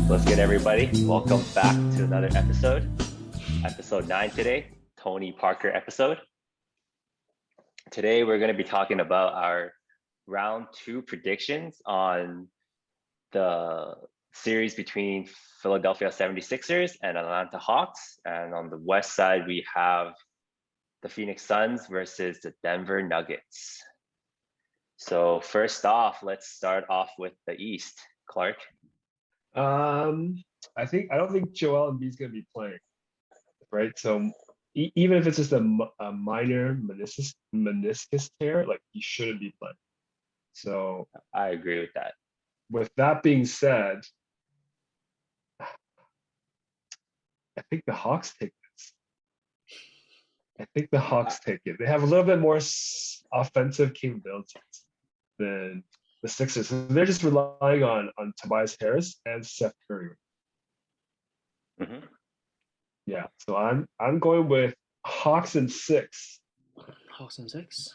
What's good, everybody? Welcome back to another episode 9 today, Tony Parker episode. Today, we're going to be talking about our round 2 predictions on the series between Philadelphia 76ers and Atlanta Hawks. And on the west side, we have the Phoenix Suns versus the Denver Nuggets. So first off, let's start off with the East. Clark? I don't think Joel Embiid's going to be playing, right? So even if it's just a minor meniscus tear, like he shouldn't be playing. So I agree with that. with that being said, I think the Hawks take this. I think the Hawks take it. They have a little bit more offensive capabilities than the Sixers. So they're just relying on Tobias Harris and Seth Curry. Mm-hmm. Yeah, so I'm going with Hawks in 6. Hawks in 6.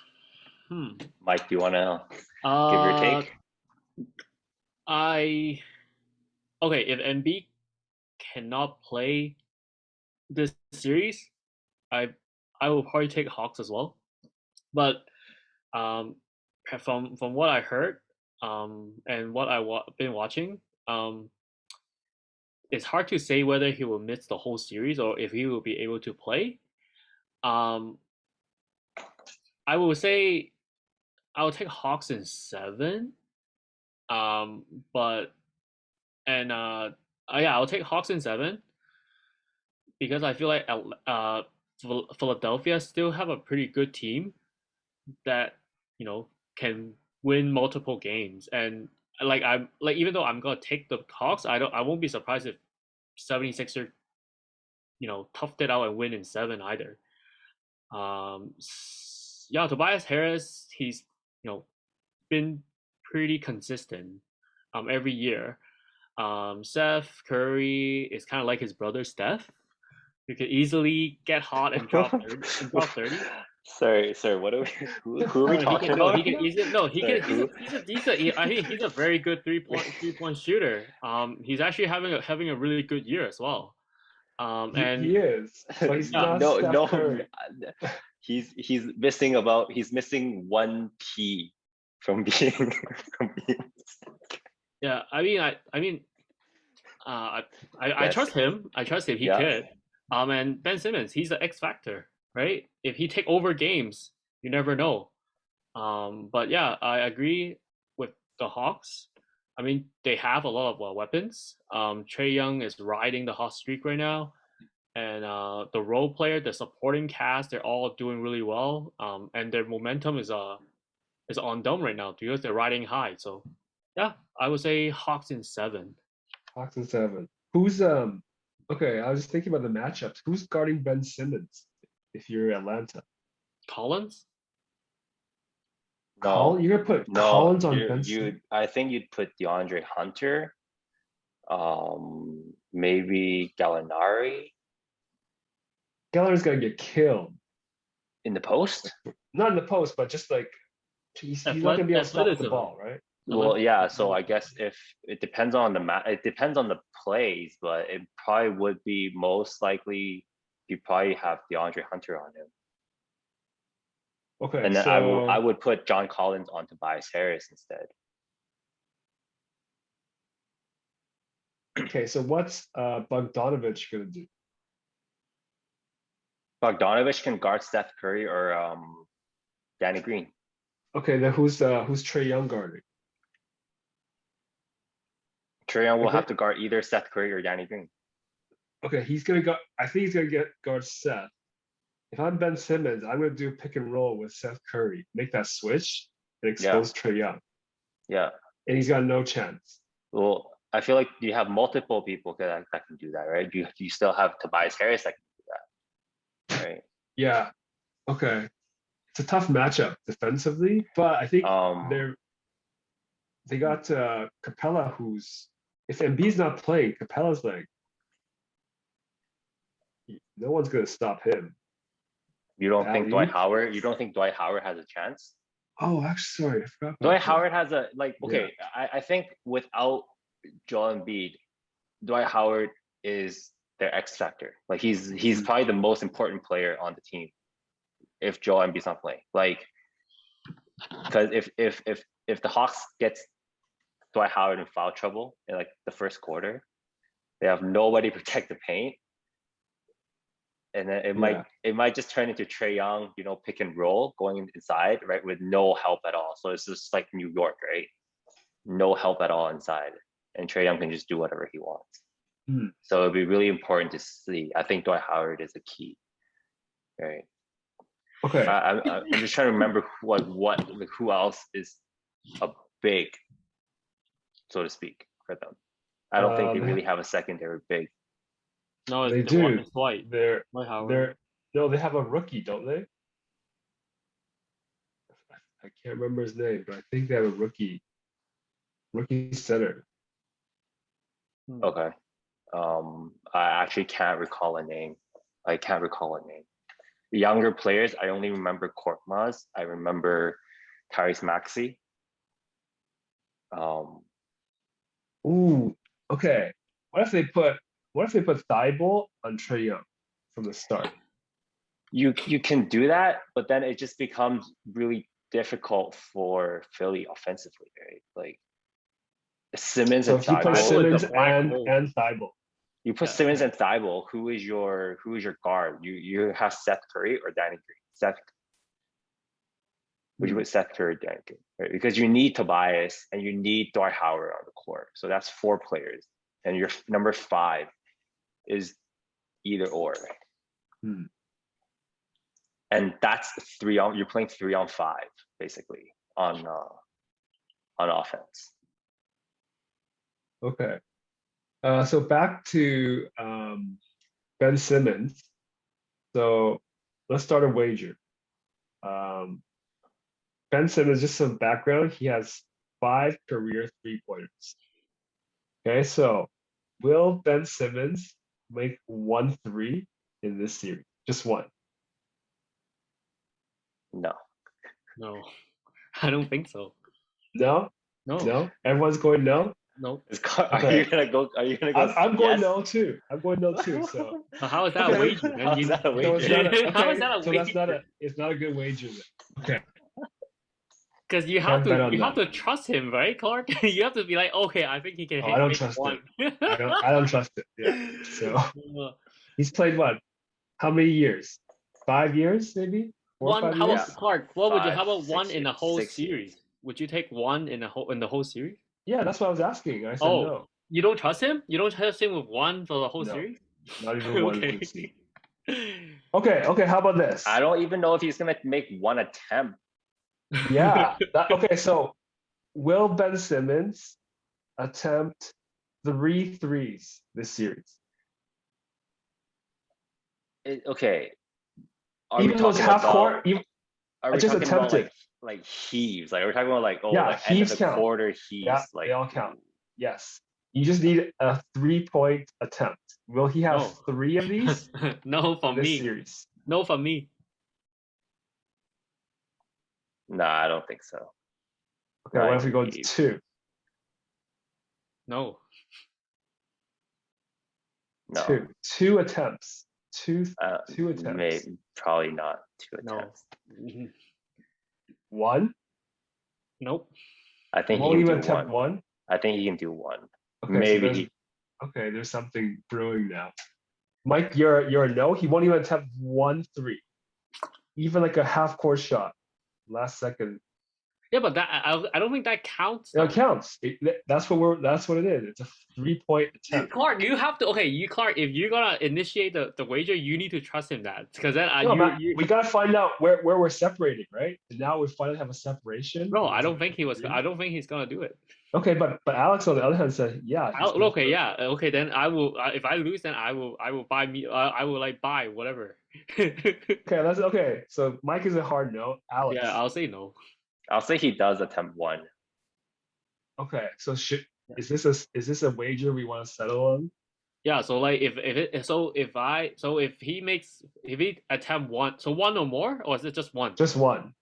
Mike, do you want to give your take? If Embiid cannot play this series, I will probably take Hawks as well. But from what I heard and what been watching, it's hard to say whether he will miss the whole series or if he will be able to play. I will say I'll take Hawks in 7. I'll take Hawks in 7 because I feel like Philadelphia still have a pretty good team that can win multiple games, and even though I'm gonna take the Hawks, I won't be surprised if 76ers toughed it out and win in 7 either. Tobias Harris, he's been pretty consistent every year. Seth Curry is kind of like his brother Steph. You could easily get hot and drop 30. Sorry, who are we talking about? He's a very good three-point shooter. He's actually having a really good year as well. He is, but he's not Steph Curry. He's missing one key from being. Yeah, I trust him. I trust him. He could. And Ben Simmons, he's the X factor, right? If he take over games, you never know. But yeah, I agree with the Hawks. I mean, they have a lot of weapons. Trae Young is riding the hot streak right now, and the role player, the supporting cast, they're all doing really well. And their momentum is on them right now because they're riding high. So yeah, I would say Hawks in 7. Hawks in 7. Who's Okay, I was just thinking about the matchups. Who's guarding Ben Simmons if you're Atlanta? Collins? No, you're gonna put Collins on Ben Simmons? I think you'd put DeAndre Hunter, maybe Gallinari. Gallinari's gonna get killed In the post? Not in the post, but just like he's not gonna be able to stop the ball, right? Well, yeah. So I guess if it depends on it depends on the plays, but it probably would be most likely you probably have DeAndre Hunter on him. Okay, and then so I would put John Collins on Tobias Harris instead. Okay, so what's Bogdanovich gonna do? Bogdanovich can guard Steph Curry or Danny Green. Okay, then who's Trae Young guarding? Trae Young will have to guard either Seth Curry or Danny Green. Okay, I think he's gonna guard Seth. If I'm Ben Simmons, I'm gonna do pick and roll with Seth Curry, make that switch, and expose Trae Young. Yeah. And he's got no chance. Well, I feel like you have multiple people that can do that, right? You still have Tobias Harris that can do that, right? Yeah. Okay. It's a tough matchup defensively, but I think they got Capella, who's, if Embiid's not playing, Capella's like, no one's gonna stop him. You don't think Dwight Howard has a chance? Oh, actually, sorry, I forgot. Dwight Howard has I think without Joel Embiid, Dwight Howard is their X factor. Like he's probably the most important player on the team if Joel Embiid's not playing. Like, because if the Hawks gets Dwight Howard in foul trouble in like the first quarter, they have nobody protect the paint, and then it might just turn into Trae Young, pick and roll going inside, right, with no help at all. So it's just like New York, right? No help at all inside, and Trae Young can just do whatever he wants. So it'd be really important to see. I think Dwight Howard is a key, right? Okay. I'm just trying to remember who else is a big, so to speak, for them. I don't think they really have a secondary big. No, they do. Dwight. They have a rookie, don't they? I can't remember his name, but I think they have a rookie center. Okay. I actually can't recall a name. Younger players, I only remember Korkmaz. I remember Tyrese Maxey. Ooh, okay. What if they put Thibault on Trae Young from the start? You can do that, but then it just becomes really difficult for Philly offensively, right? Like Simmons and Thibault. So if you put Simmons and Thibault. You put Simmons and Thibault. Who is your guard? You have Seth Curry or Danny Green. Would you put Seth Curry or Danny Green? Right? Because you need Tobias and you need Dwight Howard on the court. So that's 4 players. And your number 5 is either or. And that's you're playing 3-on-5 basically on offense. Okay. So back to Ben Simmons. So let's start a wager. Ben Simmons, just some background, he has 5 career 3-pointers. Okay, so will Ben Simmons make 1 3 in this series? Just 1? No, I don't think so. No? Everyone's going no? No. Are you gonna go? I'm going no too. So how is that a wager? How is that a wager? How is that a wager? So it's not a good wager then. Okay. Because you have to trust him, right, Clark? You have to be like, okay, I think he can. I don't trust it. I don't trust it. Yeah. So he's played what? How many years? 5 years, maybe. 4 or 5 How years? about Clark? What would you? How about 6 1 in the whole 6 series? years. Would you take 1 in the whole series? Yeah, that's what I was asking. I said no. You don't trust him? You don't trust him with 1 for the whole series? Not even 1 for the series. Okay. How about this? I don't even know if he's gonna make 1 attempt. Yeah. Okay. So, will Ben Simmons attempt 3 threes this series? Okay. Even though it's half court, are we just talking attempted. about like heaves? Like we're talking about like heaves end of the count. quarter heaves. Yeah, like they all count. Yes. You just need a 3-point attempt. Will he have 3 of these? No, for me. Series? No, for me. No, I don't think so. Okay, what if we go to 2? No. 2 attempts. Two attempts. Maybe, probably not 2 attempts. No. 1? Nope. I think he can do 1. I think he can do 1. Okay, maybe. Okay, there's something brewing now. Mike, you're a no. He won't even attempt 1 3, even like a half court shot, last second. Yeah, but that I don't think that counts. It counts. That's what it is. It's a 3-point attempt. Clark, you have to. Okay, Clark, if you're gonna initiate the wager, you need to trust him that because then we gotta find out where we're separating, right? And now we finally have a separation. No, I don't think he was. I don't think he's gonna do it. Okay, but Alex on the other hand said, yeah. Okay, yeah. Okay, then I will. If I lose, then I will buy me. I will buy whatever. Okay. So Mike is a hard no. Alex. Yeah, I'll say no. I'll say he does attempt 1. Okay, so is this a wager we want to settle on? Yeah, so like if he attempt 1, so 1 or more, or is it just 1? Just 1.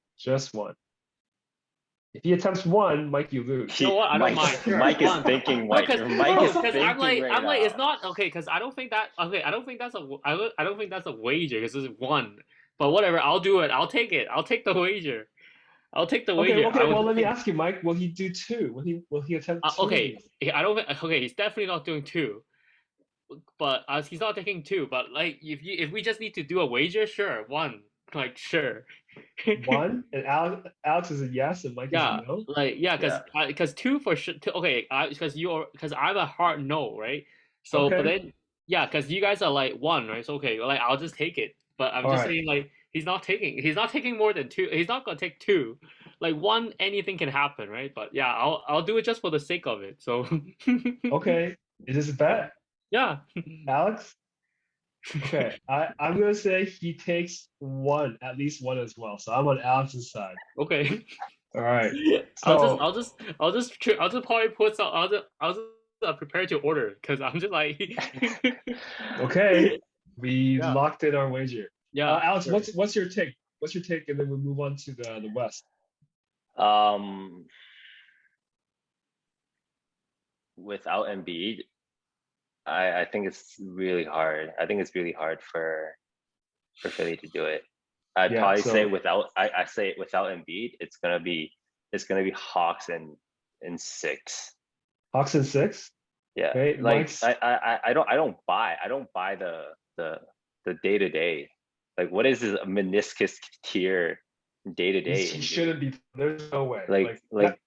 If If he attempts one, Mike, you lose. You know what? I don't Mike, mind. Sure, Mike is one. thinking. No, Mike, because Mike is I'm like, thinking right it's now. not okay. Because I don't think that okay. I don't think that's I don't think that's a wager. Because it's one. But whatever, I'll do it. I'll take it. I'll take the wager. I'll take the Okay, wager. okay. Well, let me ask you, Mike. Will he do two? Will he attempt two? Okay, I don't think. Okay, he's definitely not doing two. But he's not taking two. But like, if we just need to do a wager, sure, one. Like, sure. One, and Alex is a yes, and Mike Yeah, is a no. like yeah, Yeah. because two for sure. Okay, because I'm a hard no, right? So, but Okay. then yeah, because you guys are like one, right? So okay, like I'll just take it. But I'm All just right. saying like he's not taking more than two. He's not gonna take two. Like one, anything can happen, right? But yeah, I'll do it just for the sake of it. So Okay. Is this a bet, yeah, Alex? Okay. I'm gonna say he takes one, at least one as well. So I'm on Alex's side. okay. All right. I'll just So I'll just probably put some. I'll just prepare to order because I'm just like okay, we yeah, locked in our wager. yeah. Alex, Sure. what's your take? What's your take? And then we'll move on to the West. Um, without Embiid, I think it's really hard. I think it's really hard for Philly to do it. I'd Yeah. probably say So without. I say it without Embiid, it's gonna be Hawks in six. Hawks in six. Yeah, Okay. like Mike's. I don't buy the day to day. Like, what is this meniscus tier day to day He injury? shouldn't be. There's no way. Like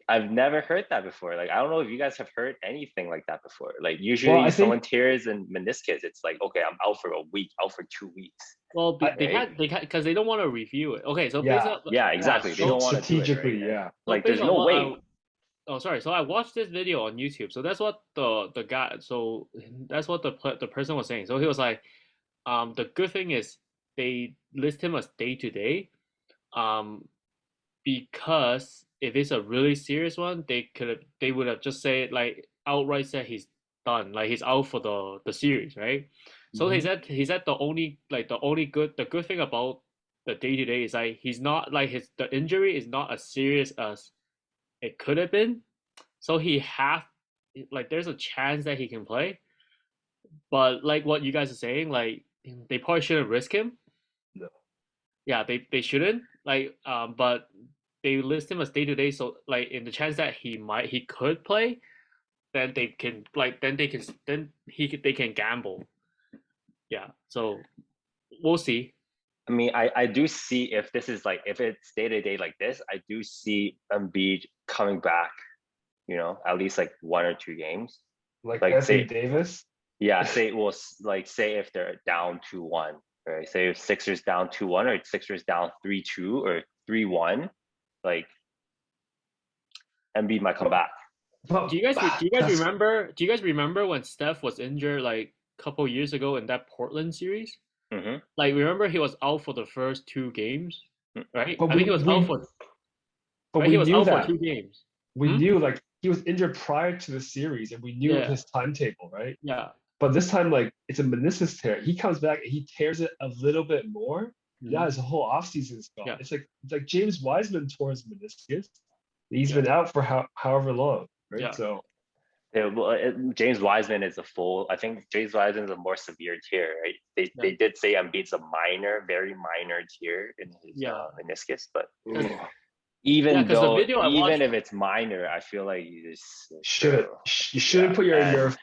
I've never heard that before. Like, I don't know if you guys have heard anything like that before. Like, usually Well, I someone think tears and meniscus, it's like, okay, I'm out for a week, out for 2 weeks. Well, I- they Right? had because they don't want to review it. Okay, so Yeah. based on Yeah, exactly. They don't want to do it, strategically, right? yeah. so Like, based there's on no what way. oh sorry, so I watched this video on YouTube. So that's what the guy so that's what the person was saying. So he was like, the good thing is they list him as day to day, because if it's a really serious one, they would have just said like outright said he's done, like he's out for the series, right? So Mhm. he said the good thing about the day to day is like he's not like the injury is not as serious as it could have been. So he have like there's a chance that he can play, but like what you guys are saying, like they probably shouldn't risk him. No. Yeah, they shouldn't like but they list him as day to day, so like in the chance that he could play, then they can like they can gamble. Yeah, so we'll see. I mean, I do see if this is like, if it's day to day like this, I do see Embiid coming back, at least like 1 or 2 games. Like Like, Anthony say, Davis. yeah, say if they're down 2-1, right? Say if Sixers down 2-1 or Sixers down 3-2 or 3-1, like Embiid might come back. But Do you guys that's remember when Steph was injured like a couple years ago in that Portland series? Hmm. Like remember he was out for the first 2 games, right? but I think he was out for but right. we He was knew out for that. 2 games. We Hmm? knew like he was injured prior to the series, and we knew Yeah, his timetable, right? yeah. But this time, like it's a meniscus tear. He comes back and he tears it a little bit more. Yeah, Mhm. his whole offseason is gone. Yeah. It's like James Wiseman tore his meniscus. He's Yeah. been out for however long, right? Yeah. So Yeah, well, James Wiseman is I think James Wiseman is a more severe tear, right? They did say Embiid's a very minor tear in his Yeah. meniscus, but Yeah, even 'cause the though, video I watched, if it's minor, I feel like you just you shouldn't put and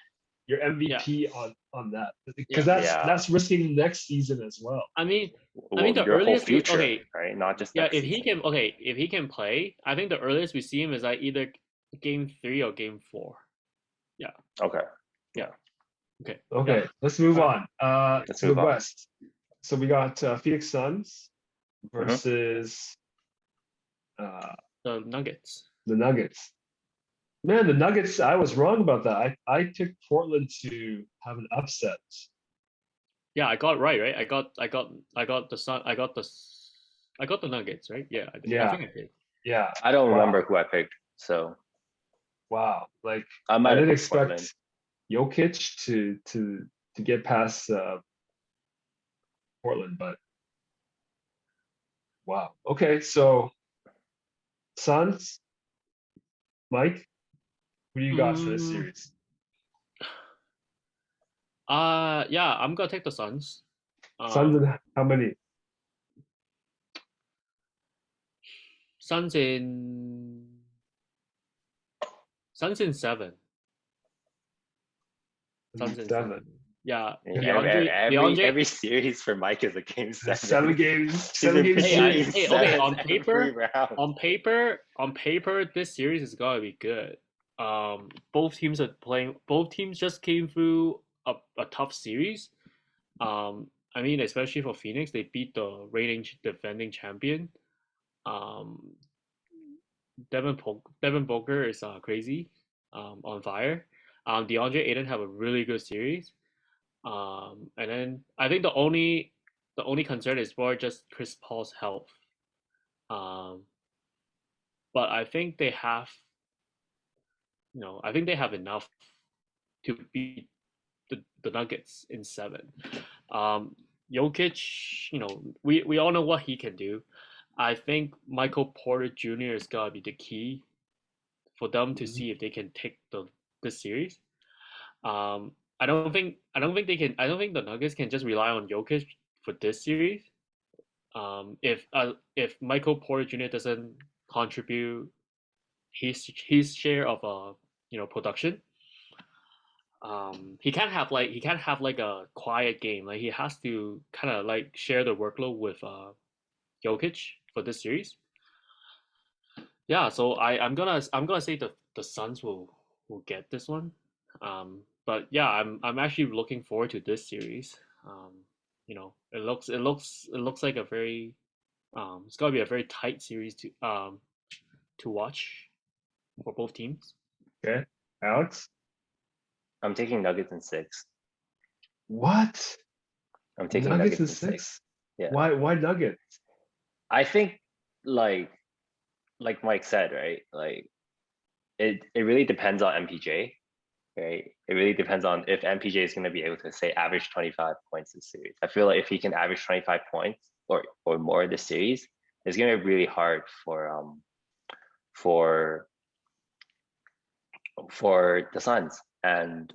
your MVP on that, because Yeah. that's risking next season as well. I mean well, the your whole earliest future, okay, right? Not just yeah, next if he season. can if he can play, I think the earliest we see him is like either game 3 or game 4. Okay. Okay, Yeah. let's move on. Let's To the move on. West. So we got Phoenix Suns versus The Nuggets. the Nuggets. Man, the Nuggets, I was wrong about that. I took Portland to have an upset. Yeah, I got it right? I got the Sun. I got the Nuggets, right? Yeah, I Yeah. think I did. Yeah. I don't Wow. remember who I picked, so Wow. Like I I might have didn't picked expect Portland. Jokic to get past Portland, but wow. Okay, so Suns, Mike, who do you got for this Mm, series? yeah, I'm gonna take the Suns. Suns Um, and how many? Suns in Suns in seven. Suns in Seven. seven. Yeah, Every series for Mike is a game seven. 7 games, He's 7 been game picking series. Okay. sevens every round. On paper, this series is gonna be good. Both teams are playing. Both teams just came through a tough series. I mean, especially for Phoenix, they beat the reigning defending champion. Um, Devin Booker is crazy, on fire. DeAndre Ayton have a really good series. And then I think the only concern is more just Chris Paul's health. Um, but I think they have, I think they have enough to beat the Nuggets in seven. Um, Jokic, we all know what he can do. I think Michael Porter Jr. is gonna be the key for them to see if they can take this series. I don't think the Nuggets can just rely on Jokic for this series. If Michael Porter Jr. doesn't contribute his share of production, he can't have like a quiet game. Like he has to kind of like share the workload with Jokic for this series. Yeah, so I'm gonna say the Suns will get this one. But yeah, I'm actually looking forward to this series. It looks like a very it's gonna be a very tight series to watch for both teams. Okay. Alex? I'm taking Nuggets in six. What? I'm taking Nuggets Nuggets in in six. 6? Yeah. Why Nuggets? I think like Mike said, right? Like it really depends on MPJ, right? It really depends on if MPJ is going to be able to say average 25 points this series. I feel like if he can average 25 points or more this series, it's going to be really hard for the Suns. And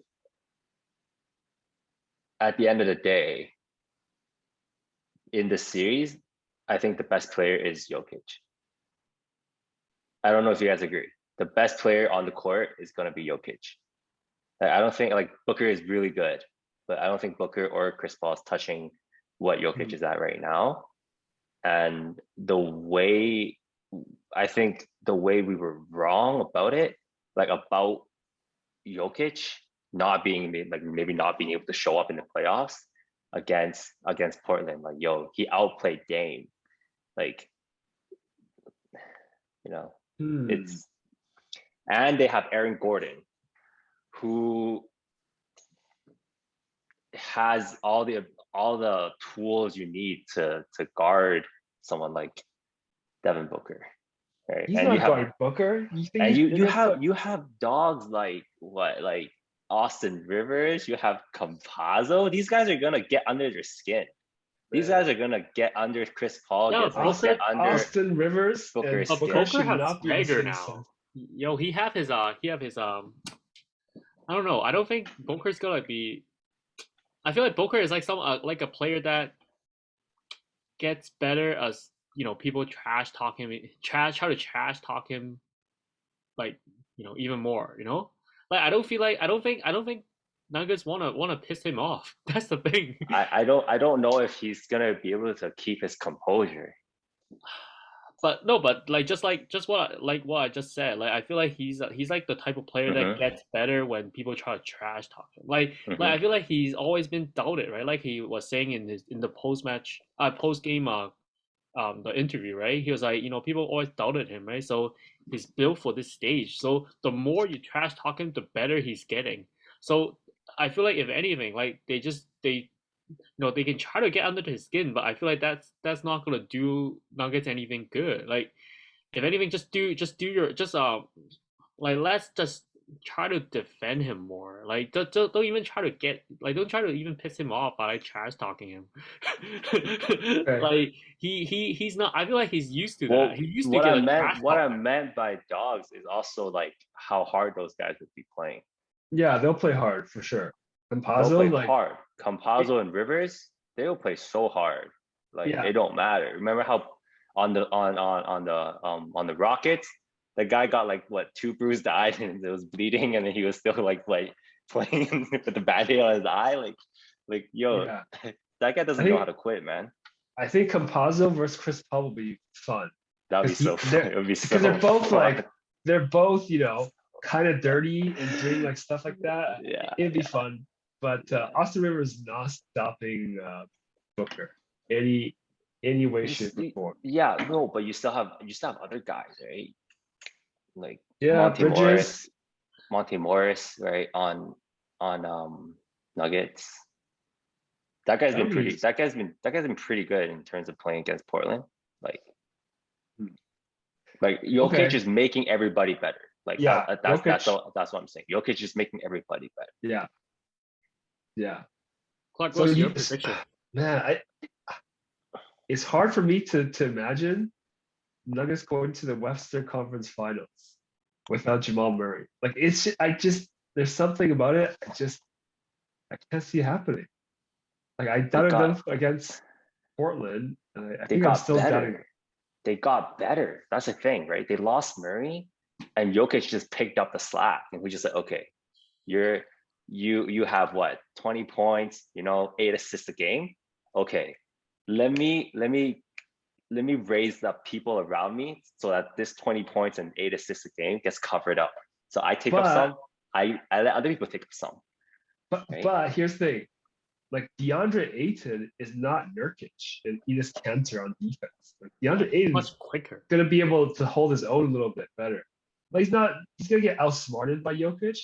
at the end of the day, in the series, I think the best player is Jokic. I don't know if you guys agree. The best player on the court is going to be Jokic. Like, I don't think like Booker is really good, but I don't think Booker or Chris Paul is touching what Jokic is at right now. And I think the way we were wrong about it, like about Jokic not being like maybe not being able to show up in the playoffs against Portland, like he outplayed Dame, like it's, and they have Aaron Gordon, who has all the tools you need to guard someone like Devin Booker, right? He's and not you have guard Booker. you have dogs like Austin Rivers. You have Campazzo. These guys are gonna get under their skin. These guys are gonna get under Chris Paul. Yeah, get under Austin Rivers Booker's and skin. Booker should has not be the Swagger same now. sense. Yo, he have his I don't know. I don't think Booker's gonna be. I feel like Booker is like like a player that gets better as people try to trash talk him, like even more. Like I don't think Nuggets wanna piss him off. That's the thing. I don't know if he's gonna be able to keep his composure. But no, but like just what I just said. Like I feel like he's like the type of player that gets better when people try to trash talk him. Like I feel like he's always been doubted, right? Like he was saying in the post game the interview, right? He was like, people always doubted him, right? So he's built for this stage. So the more you trash talk him, the better he's getting. So I feel like if anything, like they can try to get under his skin, but I feel like that's not gonna do Nuggets anything good. Like if anything, just do your like let's just try to defend him more. Like don't even try to get like don't try to even piss him off by like trash talking him. Okay. Like he's not. I feel like he's used to that. Well, He used to get a trash what talk. I meant by dogs is also like how hard those guys would be playing. Yeah, they'll play hard for sure. They'll play Campazzo, like, hard. Campazzo and Rivers, they'll play so hard. Like yeah, it don't matter. Remember how on the Rockets, the guy got like what, two bruised eyes and it was bleeding, and then he was still like playing with the band-aid on his eye. Like yo, yeah. that guy I doesn't know how think to quit, man. I think Campazzo versus Chris Paul will be fun That'd be because so fun. It would be because so they're both fun. like they're both kind of dirty and doing like stuff like that. Yeah, It'd be fun. But Austin Rivers is not stopping Booker any way, shape, or form. yeah, no, but you still have other guys, right? Like Yeah, Bridges. Monte Morris, right? On Nuggets. That guy's been pretty. That guy's been pretty good in terms of playing against Portland. Like, Jokic Okay. is making everybody better. Like, Yeah, that's what I'm saying. Jokic is making everybody better. Yeah, yeah. Clark, So what's your prediction? Man, it's hard for me to imagine Nuggets going to the Western Conference Finals without Jamal Murray. Like there's something about it. I can't see it happening. Like I doubted them against Portland. And I think I'm still doubting it. They got better. That's the thing, right? They lost Murray, and Jokic just picked up the slack, and we just said, okay, you have what, 20 points, 8 assists a game. Okay, let me raise the people around me so that this 20 points and 8 assists a game gets covered up. So I take up some. I let other people take up some. But here's the thing. Like DeAndre Ayton is not Nurkic and Enes Kanter on defense. Like DeAndre Ayton Much quicker. Gonna be able to hold his own a little bit better. Like he's gonna get outsmarted by Jokic,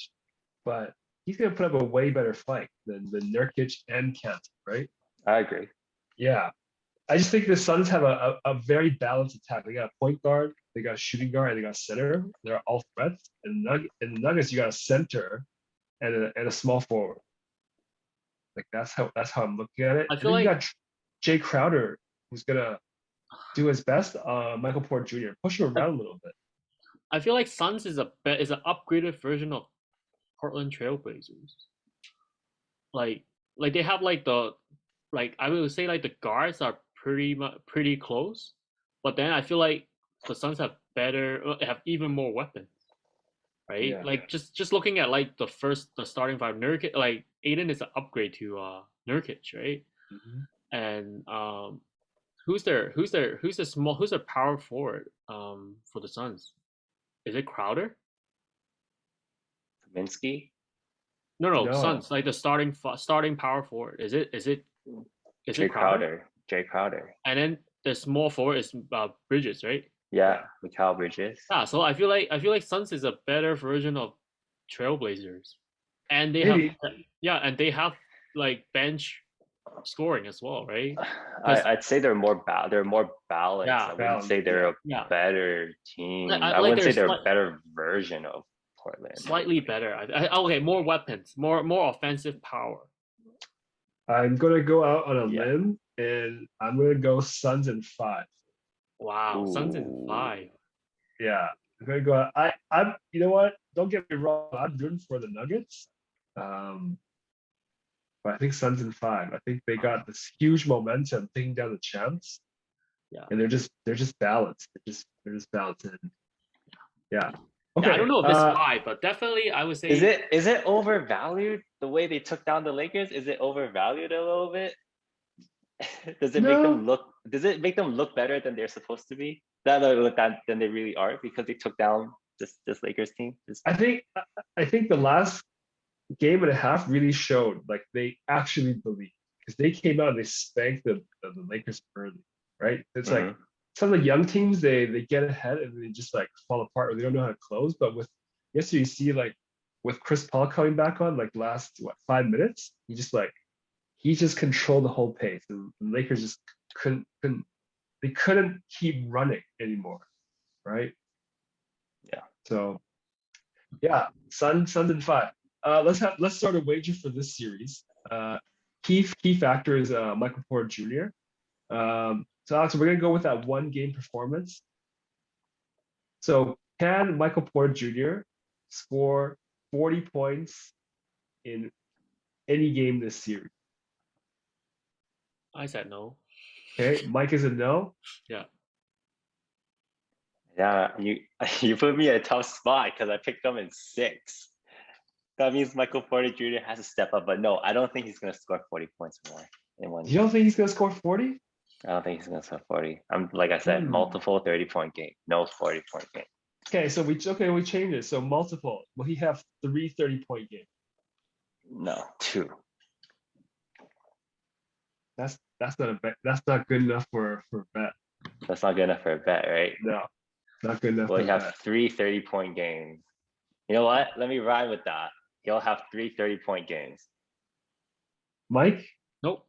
but he's gonna put up a way better fight than Nurkic and Kanter, right? I agree. Yeah. I just think the Suns have a very balanced attack. They got a point guard, they got a shooting guard, and they got a center. They're all threats. And in the Nuggets, you got a center and a small forward. Like that's how I'm looking at it. I And feel then like you got Jay Crowder, who's gonna do his best. Michael Porter Jr. push him around a little bit. I feel like Suns is an upgraded version of Portland Trailblazers. Like they have like I would say like the guards are pretty close, but then I feel like the Suns have even more weapons, right? Yeah. Like just looking at like the starting five, Nurkic, like Aiden is an upgrade to Nurkic, right? Mm-hmm. And who's their power forward for the Suns? Is it Crowder? Kaminsky? No, Suns, like the starting power forward. Is it Jay Crowder? Jay Crowder. And then the small forward is Bridges, right? Yeah, Mikal Bridges. Yeah, so I feel like Suns is a better version of Trailblazers, and they have like bench scoring as well, right? I'd say they're more balanced. Yeah, I wouldn't say they're a better team. I wouldn't say they're a better version of Portland. Slightly better. Okay, more weapons, more offensive power. I'm gonna go out on a limb, and I'm gonna go Suns in 5. Wow, Ooh. Suns in 5. Yeah, I'm gonna go out. I'm. You know what? Don't get me wrong. I'm rooting for the Nuggets, but I think Suns in 5. I think they got this huge momentum, taking down the champs. Yeah, and they're just balanced. They're just balanced. And yeah. Okay. Yeah, I don't know if it's 5, but definitely I would say. Is it overvalued the way they took down the Lakers? Is it overvalued a little bit? Does it make them look better than they're supposed to be? Than they really are because they took down this Lakers team? I think the last game and a half really showed like they actually believe, because they came out and they spanked the Lakers early, right? It's like some of the young teams they get ahead and they just like fall apart or they don't know how to close. But with yesterday, you see like with Chris Paul coming back on like last 5 minutes, he just controlled the whole pace, and the Lakers just couldn't keep running anymore, right? Yeah. So Suns in 5. Let's start a wager for this series. Key factor is Michael Porter Jr. So Alex, we're gonna go with that 1 game performance. So can Michael Porter Jr. score 40 points in any game this series? I said no. Okay, Mike is a no. Yeah. Yeah, you put me in a tough spot because I picked him in 6. That means Michael Porter Jr. has to step up, but no, I don't think he's gonna score 40 points more in one. You don't think he's gonna score 40? I don't think he's gonna score 40. I'm like I said, multiple 30-point game, no 40-point game. Okay, so we change it. So multiple. Will he have 3 30-point games? No, 2. That's not a bet. That's not good enough for a bet. That's not good enough for a bet, right? No, not good enough. Well, for you a have bet. 3 30-point games. You know what? Let me ride with that. He'll have 3 30-point games. Mike? Nope.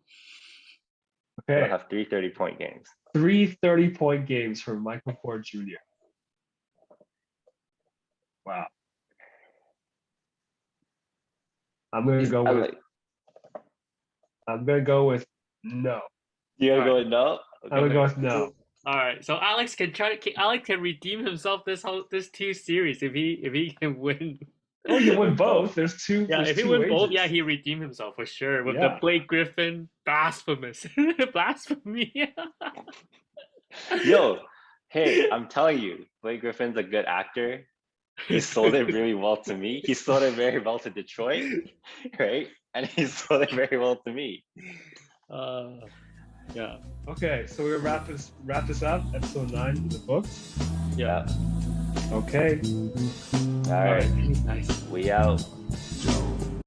Okay. He'll have 3 30-point games. 3 30-point games for Michael Porter Jr. Wow. I'm gonna go with no. You're gonna go with no? Okay. I'm gonna go with no. All right, so Alex can redeem himself this 2 series if he can win. Oh, you win both. There's 2. Yeah, there's if he 2 win wages. both, yeah, he redeemed himself for sure with the Blake Griffin blasphemous blasphemy. Yo, hey, I'm telling you, Blake Griffin's a good actor. He sold it really well to me. He sold it very well to Detroit, right? And he sold it very well to me. Yeah. Okay, so we're gonna wrap this up. Episode 9 in the books. Yeah. Okay. All right. Nice. We out.